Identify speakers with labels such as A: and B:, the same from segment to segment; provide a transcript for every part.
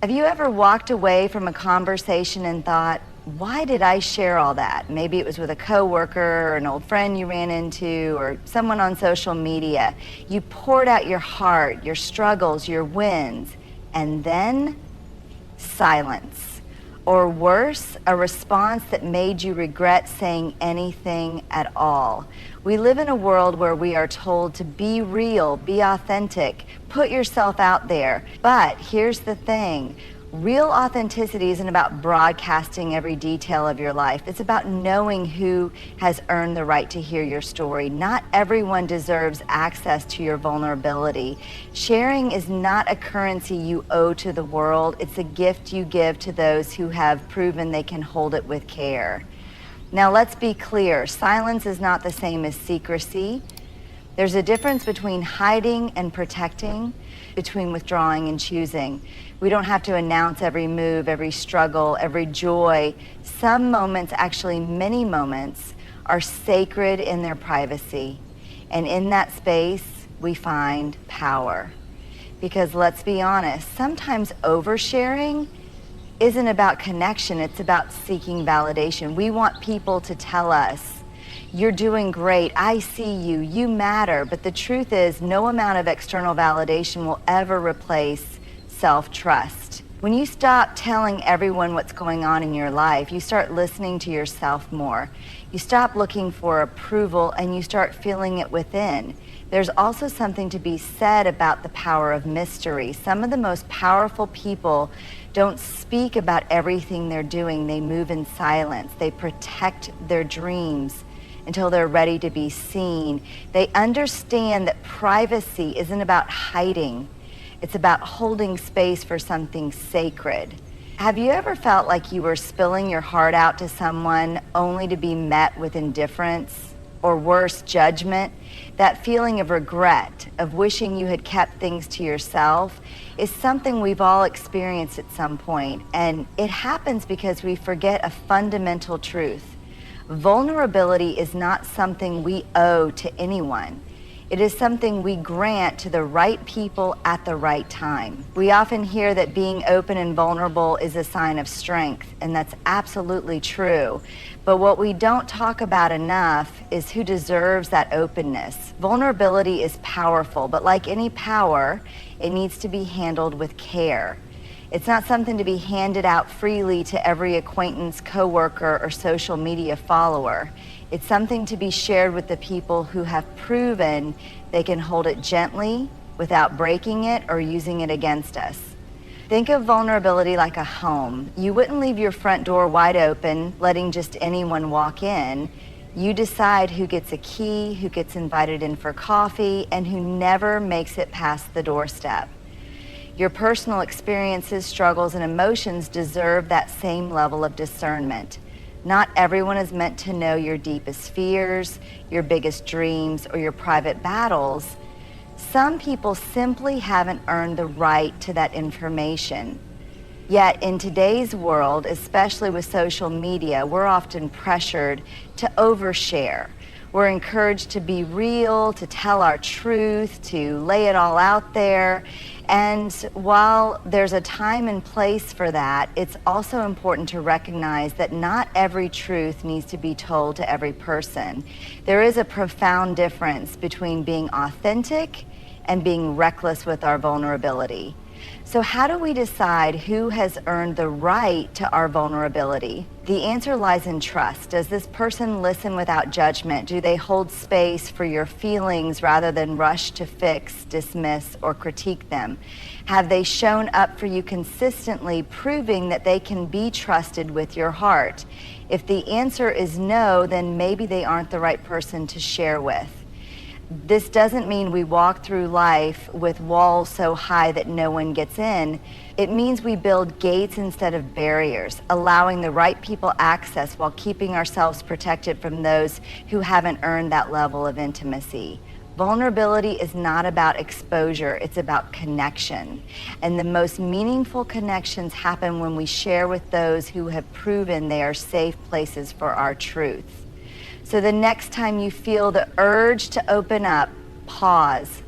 A: Have you ever walked away from a conversation and thought, why did I share all that? Maybe it was with a coworker or an old friend you ran into or someone on social media. You poured out your heart, your struggles, your wins, and then silence. Or worse, a response that made you regret saying anything at all. We live in a world where we are told to be real, be authentic, put yourself out there. But here's the thing. Real authenticity isn't about broadcasting every detail of your life. It's about knowing who has earned the right to hear your story. Not everyone deserves access to your vulnerability. Sharing is not a currency you owe to the world. It's a gift you give to those who have proven they can hold it with care. Now let's be clear. Silence is not the same as secrecy. There's a difference between hiding and protecting, between withdrawing and choosing. We don't have to announce every move, every struggle, every joy. Some moments, actually many moments, are sacred in their privacy. And in that space, we find power. Because let's be honest, sometimes oversharing isn't about connection, it's about seeking validation. We want people to tell us, you're doing great, I see you, you matter. But the truth is, no amount of external validation will ever replace self-trust. When you stop telling everyone what's going on in your life, you start listening to yourself more. You stop looking for approval and you start feeling it within. There's also something to be said about the power of mystery. Some of the most powerful people don't speak about everything they're doing. They move in silence. They protect their dreams until they're ready to be seen. They understand that privacy isn't about hiding. It's about holding space for something sacred. Have you ever felt like you were spilling your heart out to someone only to be met with indifference or worse, judgment? That feeling of regret, of wishing you had kept things to yourself, is something we've all experienced at some point. And it happens because we forget a fundamental truth. Vulnerability is not something we owe to anyone. It is something we grant to the right people at the right time. We often hear that being open and vulnerable is a sign of strength, and that's absolutely true. But what we don't talk about enough is who deserves that openness. Vulnerability is powerful, but like any power, it needs to be handled with care. It's not something to be handed out freely to every acquaintance, coworker, or social media follower. It's something to be shared with the people who have proven they can hold it gently without breaking it or using it against us. Think of vulnerability like a home. You wouldn't leave your front door wide open, letting just anyone walk in. You decide who gets a key, who gets invited in for coffee, and who never makes it past the doorstep. Your personal experiences, struggles, and emotions deserve that same level of discernment. Not everyone is meant to know your deepest fears, your biggest dreams, or your private battles. Some people simply haven't earned the right to that information. Yet in today's world, especially with social media, we're often pressured to overshare. We're encouraged to be real, to tell our truth, to lay it all out there. And while there's a time and place for that, it's also important to recognize that not every truth needs to be told to every person. There is a profound difference between being authentic and being reckless with our vulnerability. So how do we decide who has earned the right to our vulnerability? The answer lies in trust. Does this person listen without judgment? Do they hold space for your feelings rather than rush to fix, dismiss, or critique them? Have they shown up for you consistently, proving that they can be trusted with your heart? If the answer is no, then maybe they aren't the right person to share with. This doesn't mean we walk through life with walls so high that no one gets in. It means we build gates instead of barriers, allowing the right people access while keeping ourselves protected from those who haven't earned that level of intimacy. Vulnerability is not about exposure, it's about connection. And the most meaningful connections happen when we share with those who have proven they are safe places for our truth. So the next time you feel the urge to open up, pause.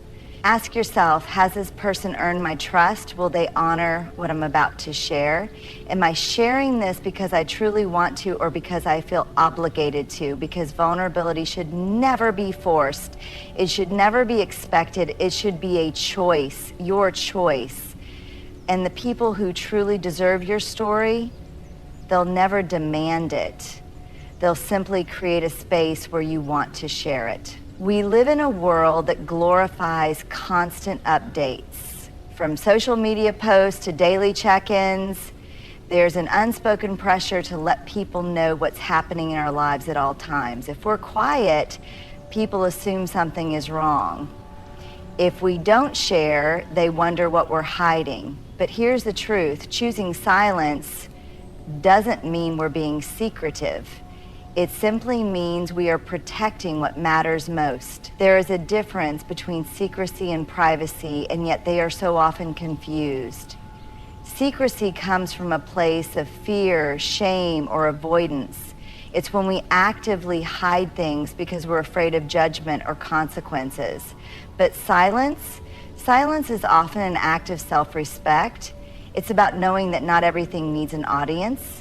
A: Ask yourself, has this person earned my trust? Will they honor what I'm about to share? Am I sharing this because I truly want to or because I feel obligated to? Because vulnerability should never be forced. It should never be expected. It should be a choice, your choice. And the people who truly deserve your story, they'll never demand it. They'll simply create a space where you want to share it. We live in a world that glorifies constant updates. From social media posts to daily check-ins, there's an unspoken pressure to let people know what's happening in our lives at all times. If we're quiet, people assume something is wrong. If we don't share, they wonder what we're hiding. But here's the truth, choosing silence doesn't mean we're being secretive. It simply means we are protecting what matters most. There is a difference between secrecy and privacy, and yet they are so often confused. Secrecy comes from a place of fear, shame, or avoidance. It's when we actively hide things because we're afraid of judgment or consequences. But silence is often an act of self-respect. It's about knowing that not everything needs an audience.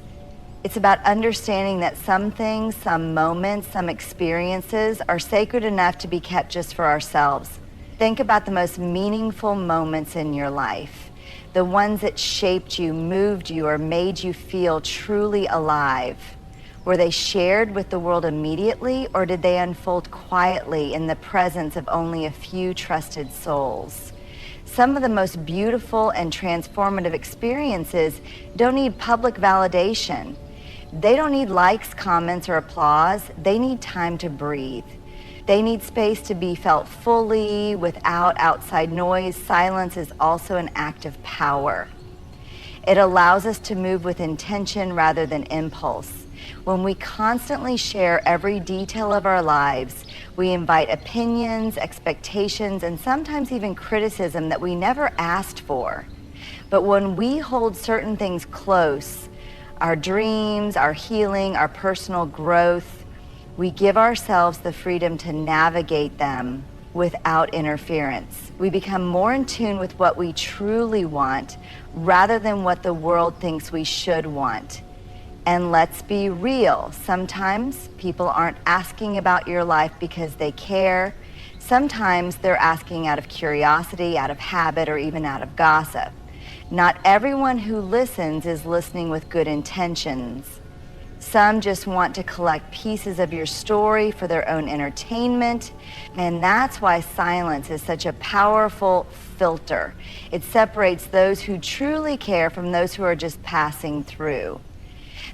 A: It's about understanding that some things, some moments, some experiences are sacred enough to be kept just for ourselves. Think about the most meaningful moments in your life, the ones that shaped you, moved you, or made you feel truly alive. Were they shared with the world immediately, or did they unfold quietly in the presence of only a few trusted souls? Some of the most beautiful and transformative experiences don't need public validation. They don't need likes, comments, or applause. They need time to breathe. They need space to be felt fully, without outside noise. Silence is also an act of power. It allows us to move with intention rather than impulse. When we constantly share every detail of our lives, we invite opinions, expectations, and sometimes even criticism that we never asked for. But when we hold certain things close, our dreams, our healing, our personal growth, we give ourselves the freedom to navigate them without interference. We become more in tune with what we truly want rather than what the world thinks we should want. And let's be real, sometimes people aren't asking about your life because they care. Sometimes they're asking out of curiosity, out of habit, or even out of gossip. Not everyone who listens is listening with good intentions. Some just want to collect pieces of your story for their own entertainment, and that's why silence is such a powerful filter. It separates those who truly care from those who are just passing through.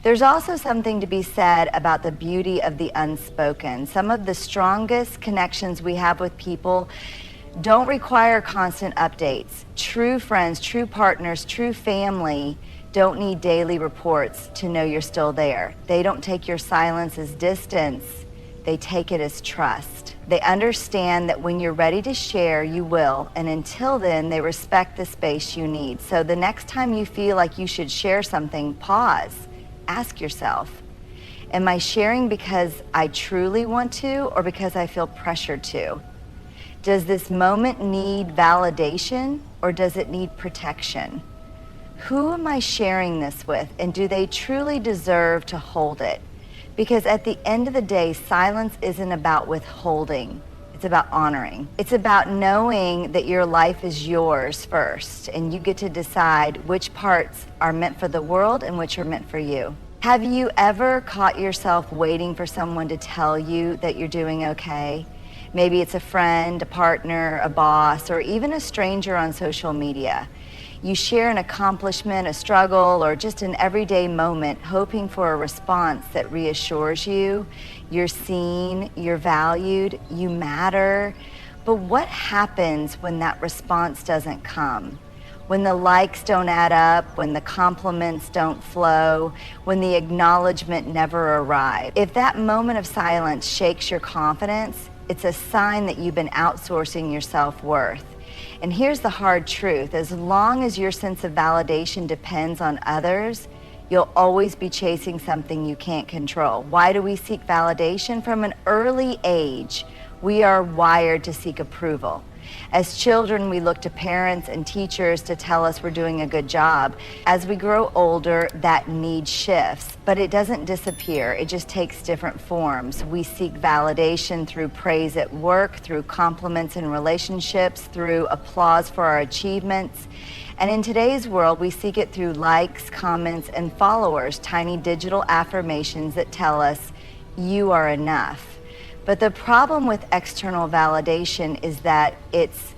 A: There's also something to be said about the beauty of the unspoken. Some of the strongest connections we have with people don't require constant updates. True friends, true partners, true family don't need daily reports to know you're still there. They don't take your silence as distance. They take it as trust. They understand that when you're ready to share, you will, and until then, they respect the space you need. So the next time you feel like you should share something, pause. Ask yourself, am I sharing because I truly want to or because I feel pressured to? Does this moment need validation or does it need protection? Who am I sharing this with, and do they truly deserve to hold it? Because at the end of the day, silence isn't about withholding. It's about honoring. It's about knowing that your life is yours first, and you get to decide which parts are meant for the world and which are meant for you. Have you ever caught yourself waiting for someone to tell you that you're doing okay? Maybe it's a friend, a partner, a boss, or even a stranger on social media. You share an accomplishment, a struggle, or just an everyday moment, hoping for a response that reassures you, you're seen, you're valued, you matter. But what happens when that response doesn't come? When the likes don't add up, when the compliments don't flow, when the acknowledgement never arrives? If that moment of silence shakes your confidence, it's a sign that you've been outsourcing your self-worth. And here's the hard truth. As long as your sense of validation depends on others, you'll always be chasing something you can't control. Why do we seek validation? From an early age, We are wired to seek approval. As children, we look to parents and teachers to tell us we're doing a good job. As we grow older, that need shifts, but it doesn't disappear. It just takes different forms. We seek validation through praise at work, through compliments in relationships, through applause for our achievements. And in today's world, we seek it through likes, comments, and followers, tiny digital affirmations that tell us, you are enough. But the problem with external validation is that it's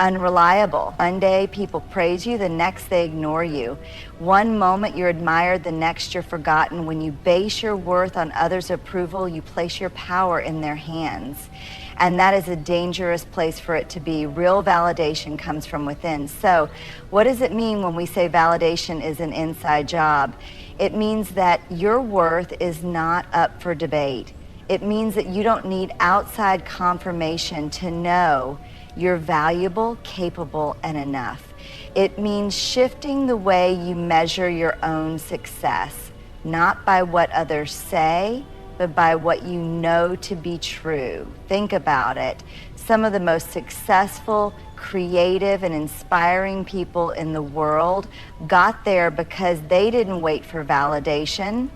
A: unreliable. One day people praise you, the next they ignore you. One moment you're admired, the next you're forgotten. When you base your worth on others' approval, you place your power in their hands. And that is a dangerous place for it to be. Real validation comes from within. So what does it mean when we say validation is an inside job? It means that your worth is not up for debate. It means that you don't need outside confirmation to know you're valuable, capable, and enough. It means shifting the way you measure your own success, not by what others say, but by what you know to be true. Think about it. Some of the most successful, creative, and inspiring people in the world got there because they didn't wait for validation.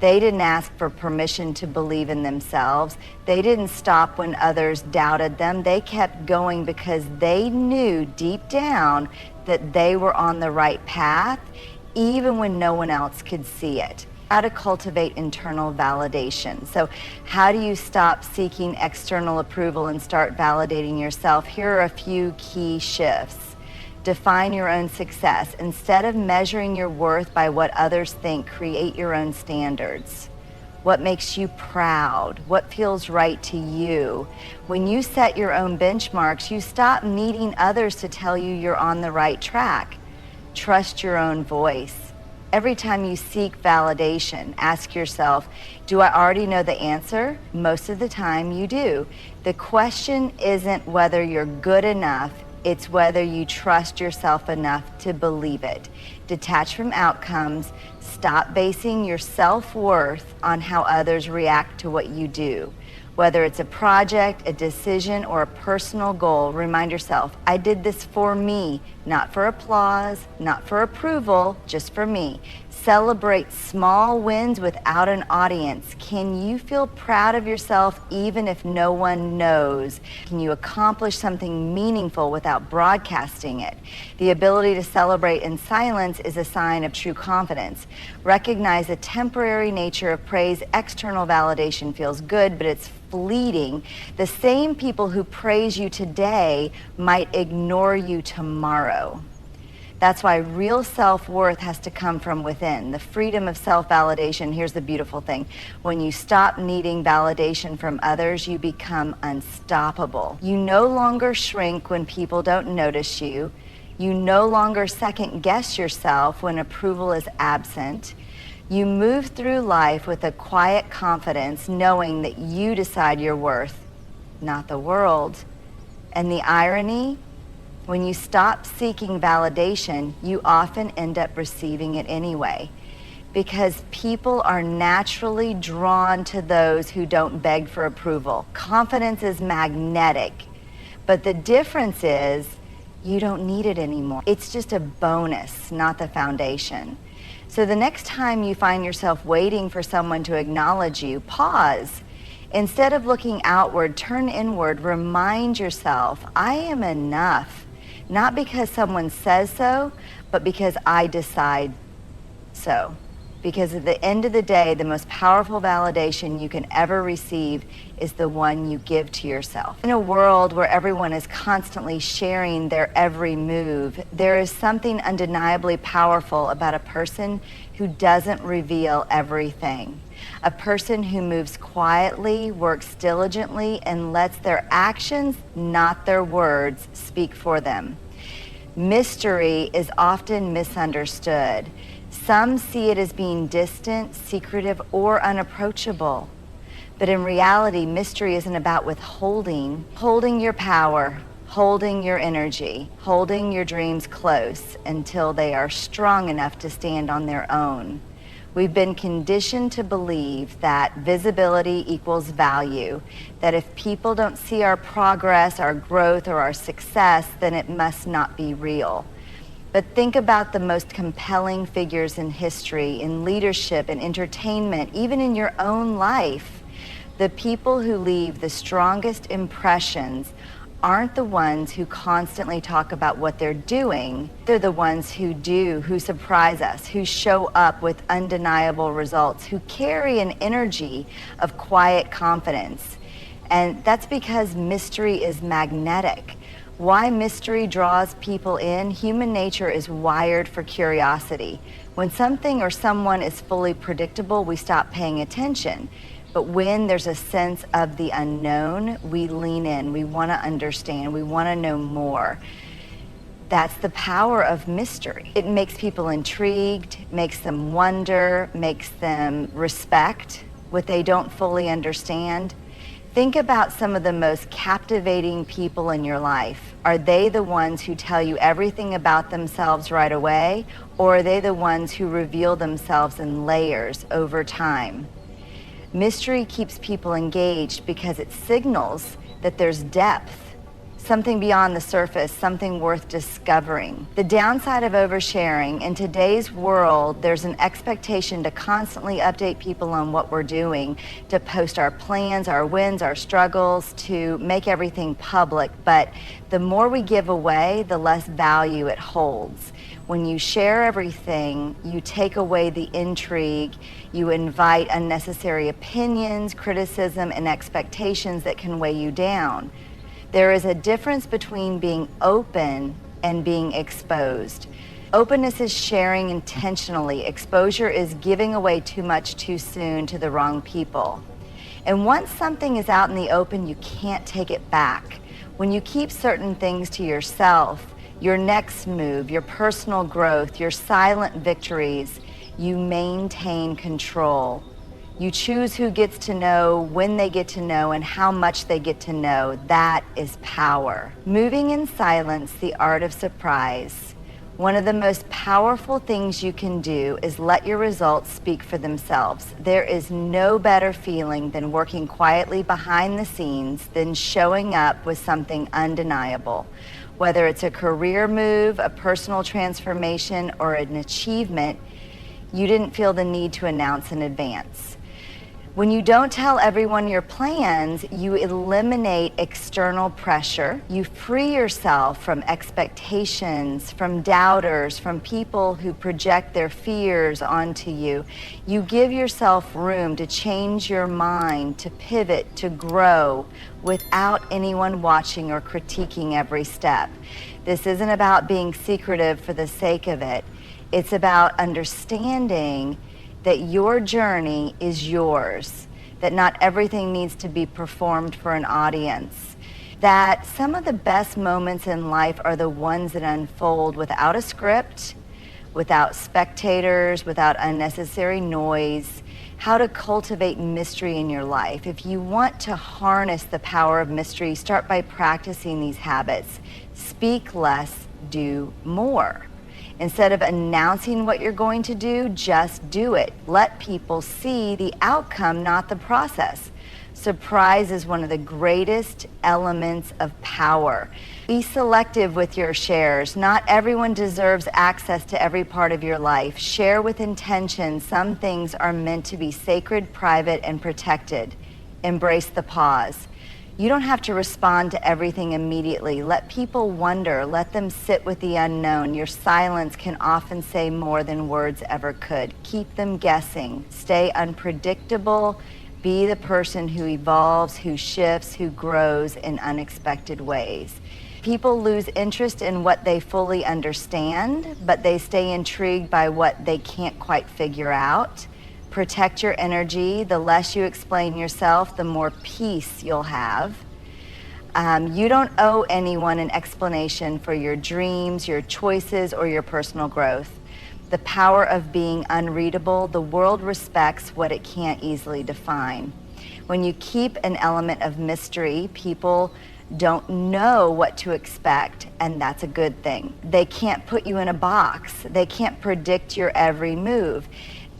A: They didn't ask for permission to believe in themselves. They didn't stop when others doubted them. They kept going because they knew deep down that they were on the right path, even when no one else could see it. How to cultivate internal validation. So how do you stop seeking external approval and start validating yourself? Here are a few key shifts. Define your own success. Instead of measuring your worth by what others think, create your own standards. What makes you proud? What feels right to you? When you set your own benchmarks, you stop needing others to tell you you're on the right track. Trust your own voice. Every time you seek validation, ask yourself, do I already know the answer? Most of the time you do. The question isn't whether you're good enough, it's whether you trust yourself enough to believe it. Detach from outcomes. Stop basing your self-worth on how others react to what you do. Whether it's a project, a decision, or a personal goal, remind yourself, I did this for me, not for applause, not for approval, just for me. Celebrate small wins without an audience. Can you feel proud of yourself even if no one knows? Can you accomplish something meaningful without broadcasting it? The ability to celebrate in silence is a sign of true confidence. Recognize the temporary nature of praise. External validation feels good, but it's fleeting. The same people who praise you today might ignore you tomorrow. That's why real self-worth has to come from within. The freedom of self-validation, here's the beautiful thing. When you stop needing validation from others, you become unstoppable. You no longer shrink when people don't notice you. You no longer second-guess yourself when approval is absent. You move through life with a quiet confidence, knowing that you decide your worth, not the world. And the irony, when you stop seeking validation, you often end up receiving it anyway, because people are naturally drawn to those who don't beg for approval. Confidence is magnetic, but the difference is you don't need it anymore. It's just a bonus, not the foundation. So the next time you find yourself waiting for someone to acknowledge you, pause. Instead of looking outward, turn inward. Remind yourself, I am enough. Not because someone says so, but because I decide so. Because at the end of the day, the most powerful validation you can ever receive is the one you give to yourself. In a world where everyone is constantly sharing their every move, there is something undeniably powerful about a person who doesn't reveal everything. A person who moves quietly, works diligently, and lets their actions, not their words, speak for them. Mystery is often misunderstood. Some see it as being distant, secretive, or unapproachable. But in reality, mystery isn't about withholding. Holding your power, holding your energy, holding your dreams close until they are strong enough to stand on their own. We've been conditioned to believe that visibility equals value, that if people don't see our progress, our growth, or our success, then it must not be real. But think about the most compelling figures in history, in leadership, in entertainment, even in your own life. The people who leave the strongest impressions aren't the ones who constantly talk about what they're doing. They're the ones who do, who surprise us, who show up with undeniable results, who carry an energy of quiet confidence. And that's because mystery is magnetic. Why mystery draws people in? Human nature is wired for curiosity. When something or someone is fully predictable, we stop paying attention. But when there's a sense of the unknown, we lean in, we want to understand, we want to know more. That's the power of mystery. It makes people intrigued, makes them wonder, makes them respect what they don't fully understand. Think about some of the most captivating people in your life. Are they the ones who tell you everything about themselves right away, or are they the ones who reveal themselves in layers over time? Mystery keeps people engaged because it signals that there's depth, something beyond the surface, something worth discovering. The downside of oversharing, in today's world, there's an expectation to constantly update people on what we're doing, to post our plans, our wins, our struggles, to make everything public. But the more we give away, the less value it holds. When you share everything, you take away the intrigue, you invite unnecessary opinions, criticism, and expectations that can weigh you down. There is a difference between being open and being exposed. Openness is sharing intentionally. Exposure is giving away too much too soon to the wrong people. And once something is out in the open, you can't take it back. When you keep certain things to yourself, your next move, your personal growth, your silent victories, you maintain control. You choose who gets to know, when they get to know, and how much they get to know. That is power. Moving in silence, the art of surprise. One of the most powerful things you can do is let your results speak for themselves. There is no better feeling than working quietly behind the scenes than showing up with something undeniable. Whether it's a career move, a personal transformation, or an achievement, you didn't feel the need to announce in advance. When you don't tell everyone your plans, you eliminate external pressure. You free yourself from expectations, from doubters, from people who project their fears onto you. You give yourself room to change your mind, to pivot, to grow without anyone watching or critiquing every step. This isn't about being secretive for the sake of it. It's about understanding that your journey is yours, that not everything needs to be performed for an audience, that some of the best moments in life are the ones that unfold without a script, without spectators, without unnecessary noise. How to cultivate mystery in your life. If you want to harness the power of mystery, start by practicing these habits. Speak less, do more. Instead of announcing what you're going to do, just do it. Let people see the outcome, not the process. Surprise is one of the greatest elements of power. Be selective with your shares. Not everyone deserves access to every part of your life. Share with intention. Some things are meant to be sacred, private, and protected. Embrace the pause. You don't have to respond to everything immediately. Let people wonder. Let them sit with the unknown. Your silence can often say more than words ever could. Keep them guessing. Stay unpredictable. Be the person who evolves, who shifts, who grows in unexpected ways. People lose interest in what they fully understand, but they stay intrigued by what they can't quite figure out. Protect your energy. The less you explain yourself, the more peace you'll have. You don't owe anyone an explanation for your dreams, your choices, or your personal growth. The power of being unreadable. The world respects what it can't easily define. When you keep an element of mystery, people don't know what to expect, and that's a good thing. They can't put you in a box. They can't predict your every move.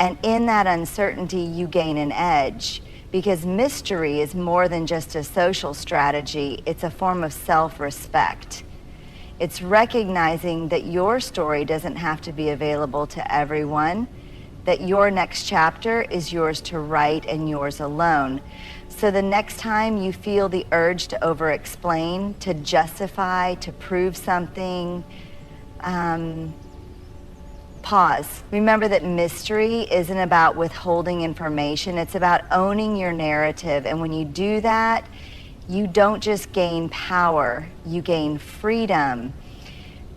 A: And in that uncertainty, you gain an edge, because mystery is more than just a social strategy. It's a form of self-respect. It's recognizing that your story doesn't have to be available to everyone, that your next chapter is yours to write and yours alone. So the next time you feel the urge to over-explain, to justify, to prove something, pause. Remember that mystery isn't about withholding information. It's about owning your narrative. And when you do that, you don't just gain power, you gain freedom.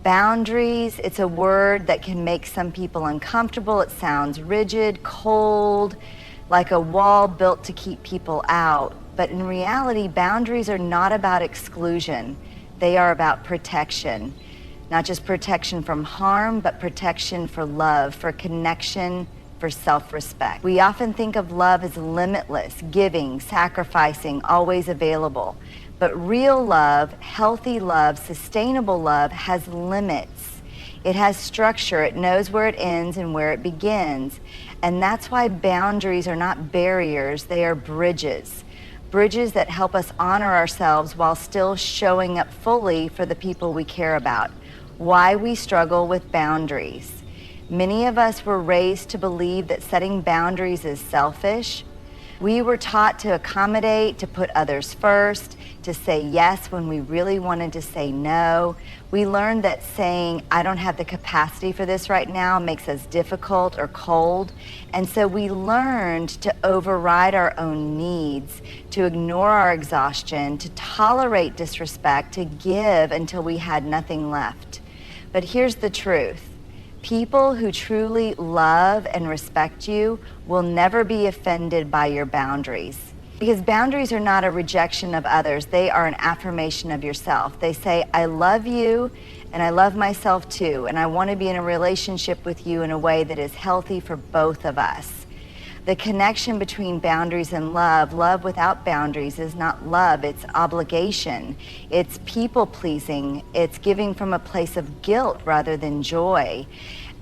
A: Boundaries, it's a word that can make some people uncomfortable. It sounds rigid, cold, like a wall built to keep people out. But in reality, boundaries are not about exclusion. They are about protection. Not just protection from harm, but protection for love, for connection, for self-respect. We often think of love as limitless, giving, sacrificing, always available. But real love, healthy love, sustainable love has limits. It has structure. It knows where it ends and where it begins. And that's why boundaries are not barriers, they are bridges. Bridges that help us honor ourselves while still showing up fully for the people we care about. Why we struggle with boundaries. Many of us were raised to believe that setting boundaries is selfish. We were taught to accommodate, to put others first, to say yes when we really wanted to say no. We learned that saying, I don't have the capacity for this right now, makes us difficult or cold. And so we learned to override our own needs, to ignore our exhaustion, to tolerate disrespect, to give until we had nothing left. But here's the truth. People who truly love and respect you will never be offended by your boundaries. Because boundaries are not a rejection of others, they are an affirmation of yourself. They say, I love you and I love myself too, and I want to be in a relationship with you in a way that is healthy for both of us. The connection between boundaries and love without boundaries is not love, it's obligation, it's people pleasing, it's giving from a place of guilt rather than joy.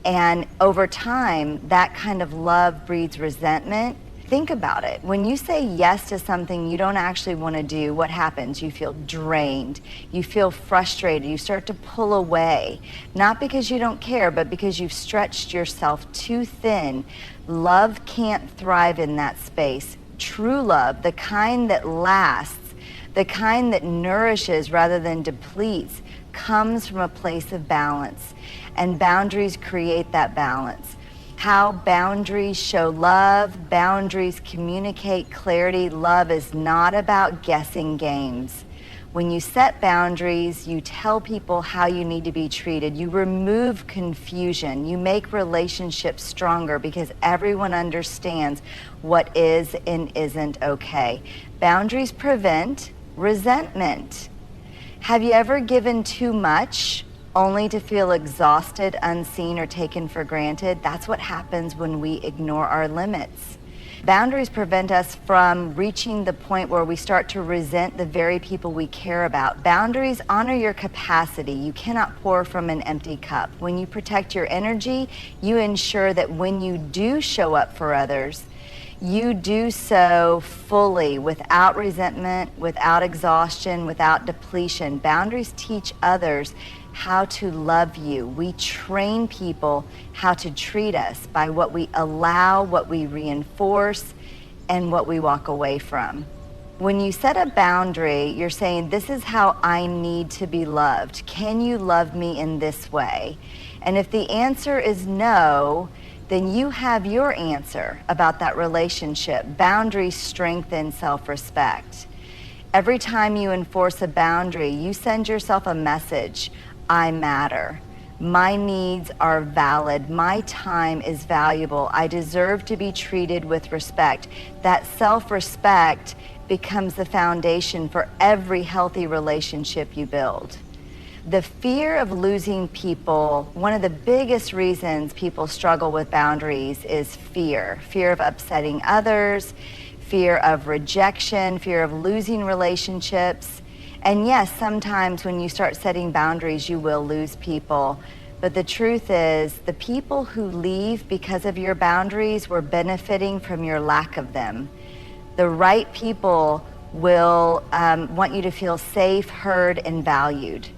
A: And over time, that kind of love breeds resentment. Think about it. When you say yes to something you don't actually want to do, what happens? You feel drained. You feel frustrated. You start to pull away. Not because you don't care, but because you've stretched yourself too thin. Love can't thrive in that space. True love, the kind that lasts, the kind that nourishes rather than depletes, comes from a place of balance. And boundaries create that balance. How boundaries show love, boundaries communicate clarity. Love is not about guessing games. When you set boundaries, you tell people how you need to be treated. You remove confusion. You make relationships stronger because everyone understands what is and isn't okay. Boundaries prevent resentment. Have you ever given too much only to feel exhausted, unseen, or taken for granted? That's what happens when we ignore our limits. Boundaries prevent us from reaching the point where we start to resent the very people we care about. Boundaries honor your capacity. You cannot pour from an empty cup. When you protect your energy, you ensure that when you do show up for others, you do so fully, without resentment, without exhaustion, without depletion. Boundaries teach others how to love you. We train people how to treat us by what we allow, what we reinforce, and what we walk away from. When you set a boundary, you're saying, this is how I need to be loved. Can you love me in this way? And if the answer is no, then you have your answer about that relationship. Boundaries strengthen self-respect. Every time you enforce a boundary, you send yourself a message. I matter. My needs are valid. My time is valuable. I deserve to be treated with respect. That self-respect becomes the foundation for every healthy relationship you build. The fear of losing people, one of the biggest reasons people struggle with boundaries is fear. Fear of upsetting others, fear of rejection, fear of losing relationships. And yes, sometimes when you start setting boundaries, you will lose people. But the truth is, the people who leave because of your boundaries were benefiting from your lack of them. The right people will want you to feel safe, heard, and valued.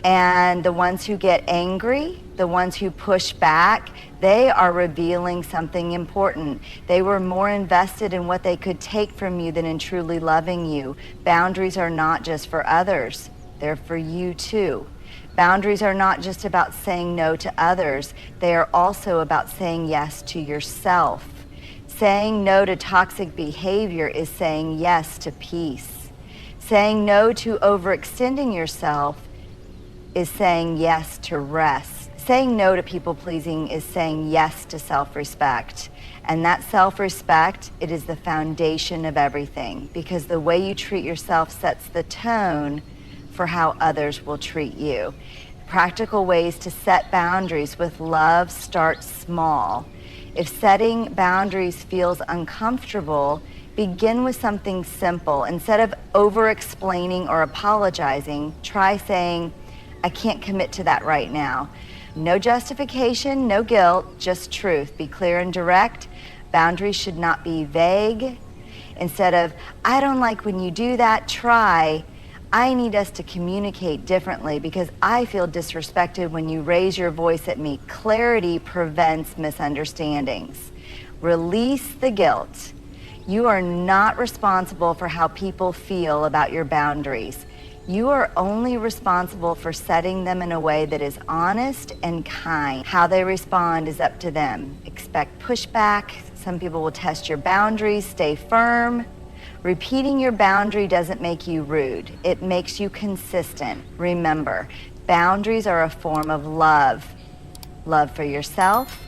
A: And the ones who get angry, the ones who push back, they are revealing something important. They were more invested in what they could take from you than in truly loving you. Boundaries are not just for others, they're for you too. Boundaries are not just about saying no to others, they are also about saying yes to yourself. Saying no to toxic behavior is saying yes to peace. Saying no to overextending yourself is saying yes to rest. Saying no to people pleasing is saying yes to self-respect. And that self-respect, it is the foundation of everything, because the way you treat yourself sets the tone for how others will treat you. Practical ways to set boundaries with love start small. If setting boundaries feels uncomfortable, begin with something simple. Instead of over-explaining or apologizing, try saying, I can't commit to that right now. No justification, no guilt, just truth. Be clear and direct. Boundaries should not be vague. Instead of, I don't like when you do that, try, I need us to communicate differently because I feel disrespected when you raise your voice at me. Clarity prevents misunderstandings. Release the guilt. You are not responsible for how people feel about your boundaries. You are only responsible for setting them in a way that is honest and kind. How they respond is up to them. Expect pushback. Some people will test your boundaries. Stay firm. Repeating your boundary doesn't make you rude. It makes you consistent. Remember, boundaries are a form of love. Love for yourself,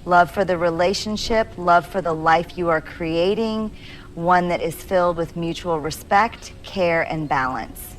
A: love for the relationship, love for the life you are creating, one that is filled with mutual respect, care, and balance.